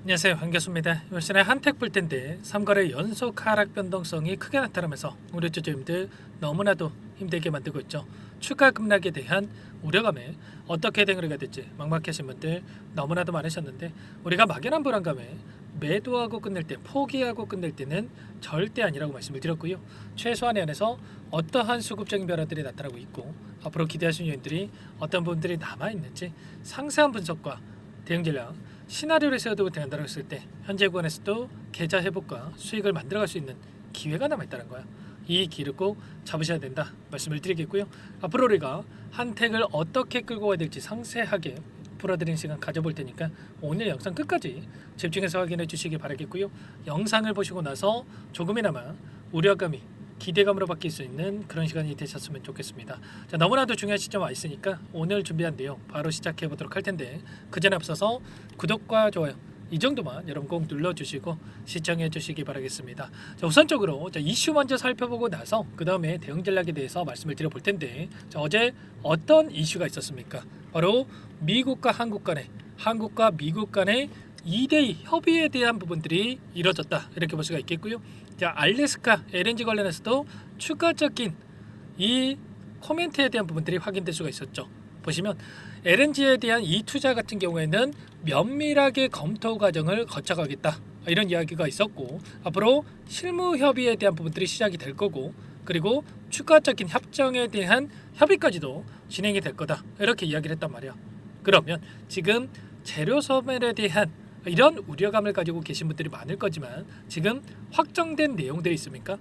안녕하세요, 한교수입니다. 올 시즌에 한택 불텐데 3거래 연속 하락 변동성이 크게 나타나면서 우리 투자자님들 너무나도 힘들게 만들고 있죠. 추가 급락에 대한 우려감에 어떻게 대응을 해야 될지 막막하신 분들 너무나도 많으셨는데, 우리가 막연한 불안감에 매도하고 끝낼 때, 포기하고 끝낼 때는 절대 아니라고 말씀을 드렸고요. 최소한에 한해서 어떠한 수급적인 변화들이 나타나고 있고 앞으로 기대하시는 요인들이 어떤 부분들이 남아있는지 상세한 분석과 대응 전략, 시나리오를 세워두고 대응한다고 했을 때 현재 구간에서도 계좌 회복과 수익을 만들어갈 수 있는 기회가 남아있다는 거야. 이 기회를 꼭 잡으셔야 된다 말씀을 드리겠고요. 앞으로 우리가 한택을 어떻게 끌고 가야 될지 상세하게 풀어드리는 시간 가져볼 테니까 오늘 영상 끝까지 집중해서 확인해 주시기 바라겠고요. 영상을 보시고 나서 조금이나마 우려감이 기대감으로 바뀔 수 있는 그런 시간이 되셨으면 좋겠습니다. 자, 너무나도 중요한 시점 와 있으니까 오늘 준비한 내용 바로 시작해 보도록 할 텐데, 그 전에 앞서서 구독과 좋아요 이 정도만 여러분 꼭 눌러주시고 시청해 주시기 바라겠습니다. 자, 우선적으로 이슈 먼저 살펴보고 나서 그 다음에 대응 전략에 대해서 말씀을 드려볼 텐데, 자, 어제 어떤 이슈가 있었습니까? 바로 미국과 한국 간의, 한국과 미국 간의 2대2 협의에 대한 부분들이 이뤄졌다, 이렇게 볼 수가 있겠고요. 자, 알래스카 LNG 관련해서도 추가적인 이 코멘트에 대한 부분들이 확인될 수가 있었죠. 보시면 LNG에 대한 이 투자 같은 경우에는 면밀하게 검토 과정을 거쳐가겠다, 이런 이야기가 있었고, 앞으로 실무 협의에 대한 부분들이 시작이 될 거고, 그리고 추가적인 협정에 대한 협의까지도 진행이 될 거다, 이렇게 이야기를 했단 말이야. 그러면 지금 재료 소멸에 대한 이런 우려감을 가지고 계신 분들이 많을 거지만 지금 확정된 내용들이 있습니까?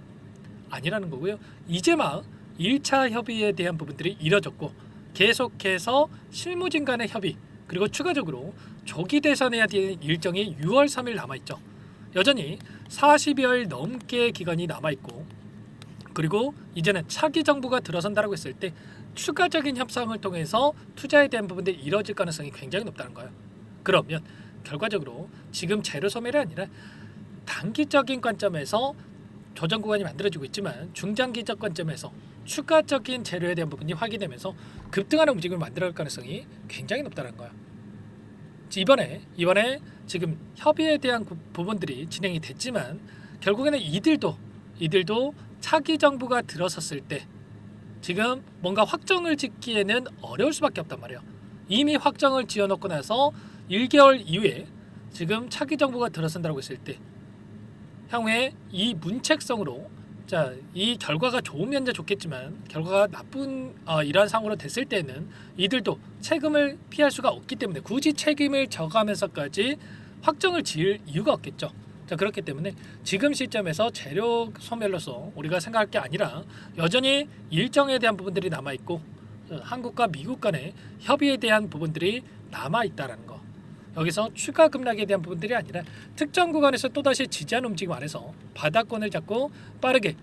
아니라는 거고요. 이제 막 1차 협의에 대한 부분들이 이뤄졌고, 계속해서 실무진 간의 협의, 그리고 추가적으로 조기 대선해야 되는 일정이 6월 3일 남아있죠. 여전히 40여일 넘게 기간이 남아있고, 그리고 이제는 차기 정부가 들어선다라고 했을 때 추가적인 협상을 통해서 투자에 대한 부분들이 이뤄질 가능성이 굉장히 높다는 거예요. 그러면 결과적으로 지금 재료 소멸이 아니라 단기적인 관점에서 조정 구간이 만들어지고 있지만 중장기적 관점에서 추가적인 재료에 대한 부분이 확인되면서 급등하는 움직임을 만들어갈 가능성이 굉장히 높다는 거야. 이번에 지금 협의에 대한 부분들이 진행이 됐지만 결국에는 이들도 차기 정부가 들어섰을 때 지금 뭔가 확정을 짓기에는 어려울 수밖에 없단 말이에요. 이미 확정을 지어놓고 나서 1개월 이후에 지금 차기 정부가 들어선다고 했을 때 향후에 이 문책성으로, 자, 이 결과가 좋으면 좋겠지만 결과가 나쁜 이러한 상황으로 됐을 때는 이들도 책임을 피할 수가 없기 때문에 굳이 책임을 져가면서까지 확정을 지을 이유가 없겠죠. 자, 그렇기 때문에 지금 시점에서 재료 소멸로서 우리가 생각할 게 아니라 여전히 일정에 대한 부분들이 남아있고 한국과 미국 간의 협의에 대한 부분들이 남아있다라는 거. 여기서 추가 급락에 대한 부분들이 아니라 특정 구간에서 또다시 지지하는 움직임 안에서 바닥권을 잡고 빠르게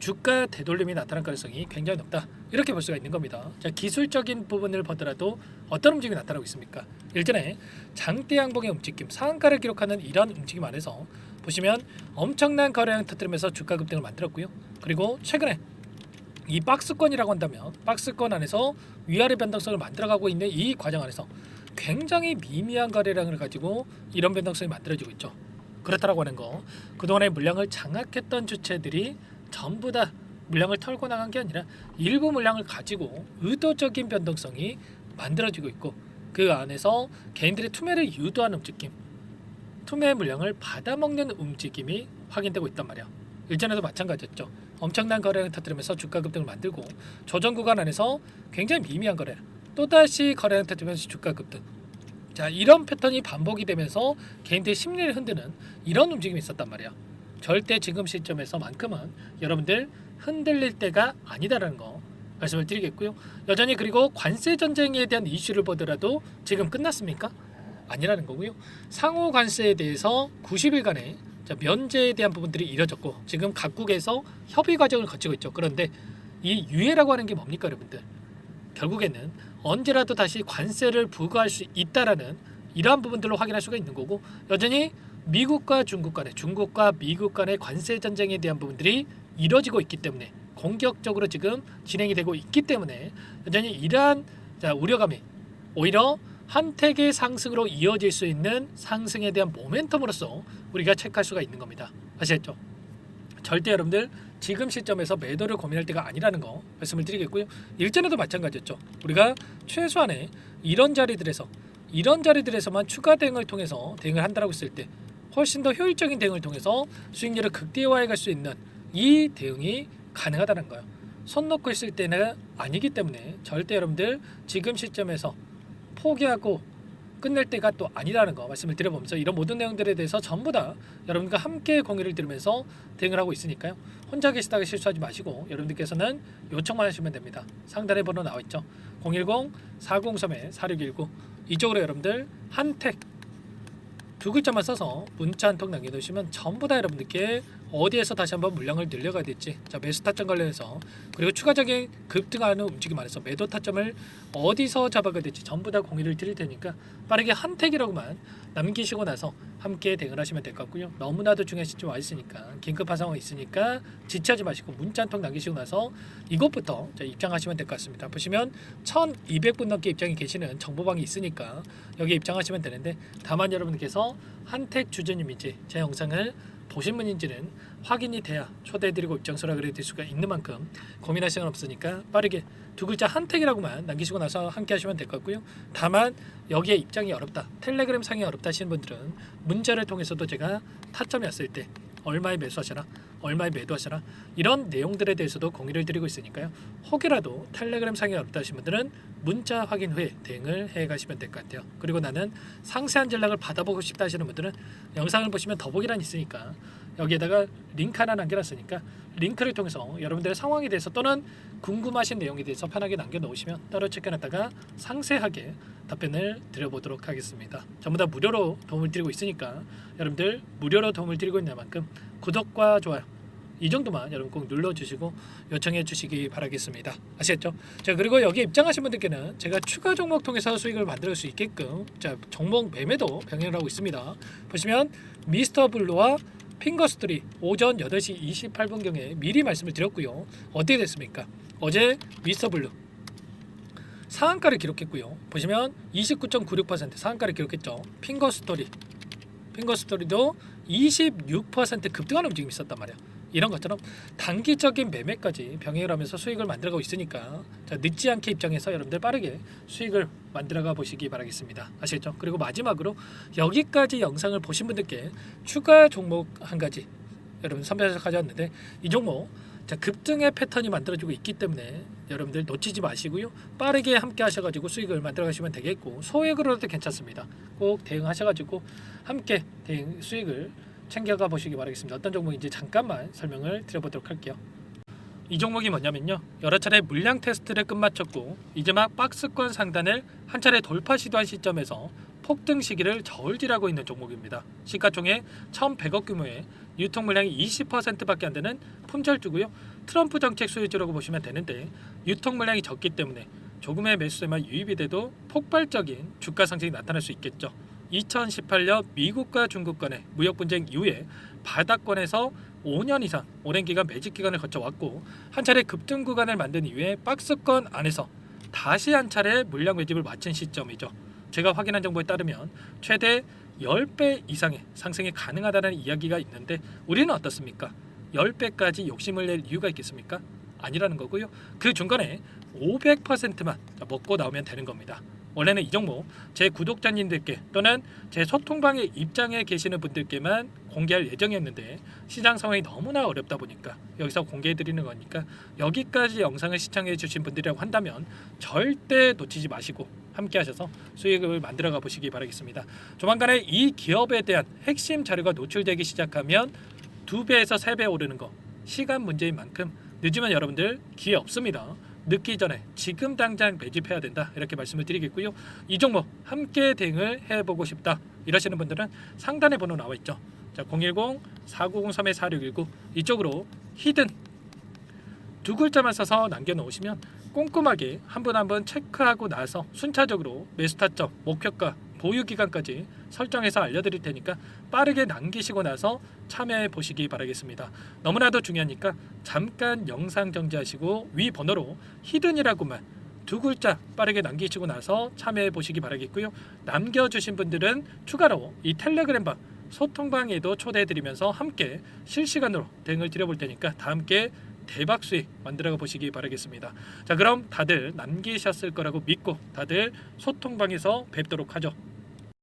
주가 되돌림이 나타날 가능성이 굉장히 높다, 이렇게 볼 수가 있는 겁니다. 자, 기술적인 부분을 보더라도 어떤 움직임이 나타나고 있습니까? 일전에 장대 양봉의 움직임, 상한가를 기록하는 이런 움직임 안에서 보시면 엄청난 거래량 터뜨리면서 주가 급등을 만들었고요. 그리고 최근에 이 박스권이라고 한다면 박스권 안에서 위아래 변동성을 만들어가고 있는 이 과정 안에서 굉장히 미미한 거래량을 가지고 이런 변동성이 만들어지고 있죠. 그렇다라고 하는 거, 그동안의 물량을 장악했던 주체들이 전부 다 물량을 털고 나간 게 아니라 일부 물량을 가지고 의도적인 변동성이 만들어지고 있고, 그 안에서 개인들의 투매를 유도하는 움직임, 투매 물량을 받아먹는 움직임이 확인되고 있단 말이야. 일전에도 마찬가지였죠. 엄청난 거래량을 터뜨리면서 주가 급등을 만들고 조정 구간 안에서 굉장히 미미한 거래량, 또다시 거래량 터뜨리면서 주가 급등. 자, 이런 패턴이 반복이 되면서 개인들의 심리를 흔드는 이런 움직임이 있었단 말이야. 절대 지금 시점에서만큼은 여러분들 흔들릴 때가 아니다라는 거 말씀을 드리겠고요. 여전히 그리고 관세 전쟁에 대한 이슈를 보더라도 지금 끝났습니까? 아니라는 거고요. 상호 관세에 대해서 90일간의 면제에 대한 부분들이 이뤄졌고 지금 각국에서 협의 과정을 거치고 있죠. 그런데 이 유예라고 하는 게 뭡니까, 여러분들? 결국에는 언제라도 다시 관세를 부과할 수 있다라는 이러한 부분들로 확인할 수가 있는 거고, 여전히 미국과 중국 간의, 중국과 미국 간의 관세 전쟁에 대한 부분들이 이뤄지고 있기 때문에 공격적으로 지금 진행이 되고 있기 때문에 여전히 이러한 우려감이 오히려 한택의 상승으로 이어질 수 있는 상승에 대한 모멘텀으로서 우리가 체크할 수가 있는 겁니다. 아시겠죠? 절대 여러분들 지금 시점에서 매도를 고민할 때가 아니라는 거 말씀을 드리겠고요. 일전에도 마찬가지였죠. 우리가 최소한의 이런 자리들에서만 추가 대응을 통해서 대응을 한다라고 했을 때 훨씬 더 효율적인 대응을 통해서 수익률을 극대화해 갈 수 있는 이 대응이 가능하다는 거예요. 손 놓고 있을 때는 아니기 때문에 절대 여러분들 지금 시점에서 포기하고 끝낼 때가 또 아니라는 거 말씀을 드려보면서 이런 모든 내용들에 대해서 전부 다 여러분과 함께 공유를 드리면서 대응을 하고 있으니까요. 혼자 계시다가 실수하지 마시고 여러분들께서는 요청만 하시면 됩니다. 상단에 번호 나와 있죠. 010-403-4619 이쪽으로 여러분들 한택 두 글자만 써서 문자 한 통 남겨두시면 전부 다 여러분들께 어디에서 다시 한번 물량을 늘려가야 될지, 자 매수 타점 관련해서, 그리고 추가적인 급등하는 움직임 안에서 매도 타점을 어디서 잡아가야 될지 전부 다 공유를 드릴 테니까 빠르게 한택이라고만 남기시고 나서 함께 대응을 하시면 될 것 같고요. 너무나도 중요한 시점 와 있으니까, 긴급한 상황이 있으니까 지체하지 마시고 문자 한 통 남기시고 나서 이것부터 입장하시면 될 것 같습니다. 보시면 1200분 넘게 입장이 계시는 정보방이 있으니까 여기 입장하시면 되는데, 다만 여러분께서 한택 주주님인지 제 영상을 보신 분인지는 확인이 돼야 초대해드리고 입장 수락을 해드릴 수가 있는 만큼 고민할 시간 없으니까 빠르게 두 글자 한택이라고만 남기시고 나서 함께 하시면 될 것 같고요. 다만 여기에 입장이 어렵다, 텔레그램 상이 어렵다 하시는 분들은 문자를 통해서도 제가 타점이 왔을 때 얼마에 매수하셔라, 얼마에 매도하셔라, 이런 내용들에 대해서도 공유를 드리고 있으니까요. 혹여라도 텔레그램 상이 어렵다 하시는 분들은 문자 확인 후에 대응을 해 가시면 될 것 같아요. 그리고 나는 상세한 전략을 받아보고 싶다 하시는 분들은 영상을 보시면 더보기란이 있으니까 여기에다가 링크 하나 남겨놨으니까 링크를 통해서 여러분들의 상황에 대해서 또는 궁금하신 내용에 대해서 편하게 남겨놓으시면 따로 체크해놨다가 상세하게 답변을 드려보도록 하겠습니다. 전부 다 무료로 도움을 드리고 있으니까 여러분들 무료로 도움을 드리고 있는 만큼 구독과 좋아요 이 정도만 여러분 꼭 눌러주시고 요청해 주시기 바라겠습니다. 아시겠죠? 자, 그리고 여기 입장하신 분들께는 제가 추가 종목 통해서 수익을 만들 수 있게끔 자 종목 매매도 병행을 하고 있습니다. 보시면 미스터 블루와 핑거스트리 오전 8시 28분경에 미리 말씀을 드렸고요. 어떻게 됐습니까? 어제 미스터 블루 상한가를 기록했고요. 보시면 29.96% 상한가를 기록했죠. 핑거스토리도 26% 급등하는 움직임이 있었단 말이야. 이런 것처럼 단기적인 매매까지 병행을 하면서 수익을 만들어가고 있으니까 자, 늦지 않게 입장해서 여러분들 빠르게 수익을 만들어가 보시기 바라겠습니다. 아시겠죠? 그리고 마지막으로 여기까지 영상을 보신 분들께 추가 종목 한 가지 여러분 선별해서 가져왔는데, 이 종목 자, 급등의 패턴이 만들어지고 있기 때문에 여러분들 놓치지 마시고요. 빠르게 함께 하셔가지고 수익을 만들어 가시면 되겠고, 소액으로도 괜찮습니다. 꼭 대응하셔가지고 함께 수익을 챙겨가 보시기 바라겠습니다. 어떤 종목인지 잠깐만 설명을 드려보도록 할게요. 이 종목이 뭐냐면요, 여러 차례 물량 테스트를 끝마쳤고 이제 막 박스권 상단을 한 차례 돌파 시도한 시점에서 폭등 시기를 저울질하고 있는 종목입니다. 시가총액 1,100억 규모의 유통 물량이 20%밖에 안 되는 품절주고요. 트럼프 정책 수혜주라고 보시면 되는데, 유통 물량이 적기 때문에 조금의 매수세만 유입이 돼도 폭발적인 주가 상승이 나타날 수 있겠죠. 2018년 미국과 중국 간의 무역 분쟁 이후에 바닥권에서 5년 이상 오랜 기간 매집 기간을 거쳐왔고, 한 차례 급등 구간을 만든 이후에 박스권 안에서 다시 한 차례 물량 매집을 마친 시점이죠. 제가 확인한 정보에 따르면 최대 10배 이상의 상승이 가능하다는 이야기가 있는데, 우리는 어떻습니까? 10배까지 욕심을 낼 이유가 있겠습니까? 아니라는 거고요. 그 중간에 500%만 먹고 나오면 되는 겁니다. 원래는 이 종목 제 구독자님들께 또는 제 소통방에 입장해 계시는 분들께만 공개할 예정이었는데, 시장 상황이 너무나 어렵다 보니까 여기서 공개해 드리는 거니까 여기까지 영상을 시청해 주신 분들이라고 한다면 절대 놓치지 마시고 함께 하셔서 수익을 만들어 가 보시기 바라겠습니다. 조만간에 이 기업에 대한 핵심 자료가 노출되기 시작하면 2배에서 3배 오르는 거 시간 문제인 만큼 늦으면 여러분들 기회 없습니다. 늦기 전에 지금 당장 매집해야 된다, 이렇게 말씀을 드리겠고요. 이 종목 함께 대응을 해보고 싶다 이러시는 분들은 상단에 번호 나와 있죠. 자, 010-4903-4619 이쪽으로 히든 두 글자만 써서 남겨놓으시면 꼼꼼하게 한 분 한 분 체크하고 나서 순차적으로 매수 타점, 목표가, 보유 기간까지 설정해서 알려드릴 테니까 빠르게 남기시고 나서 참여해 보시기 바라겠습니다. 너무나도 중요하니까 잠깐 영상 정지하시고 위 번호로 히든이라고만 두 글자 빠르게 남기시고 나서 참여해 보시기 바라겠고요. 남겨주신 분들은 추가로 이 텔레그램방 소통방에도 초대해드리면서 함께 실시간으로 대응을 드려볼 테니까 다 함께 대박 수익 만들어 보시기 바라겠습니다. 자, 그럼 다들 남기셨을 거라고 믿고 다들 소통방에서 뵙도록 하죠.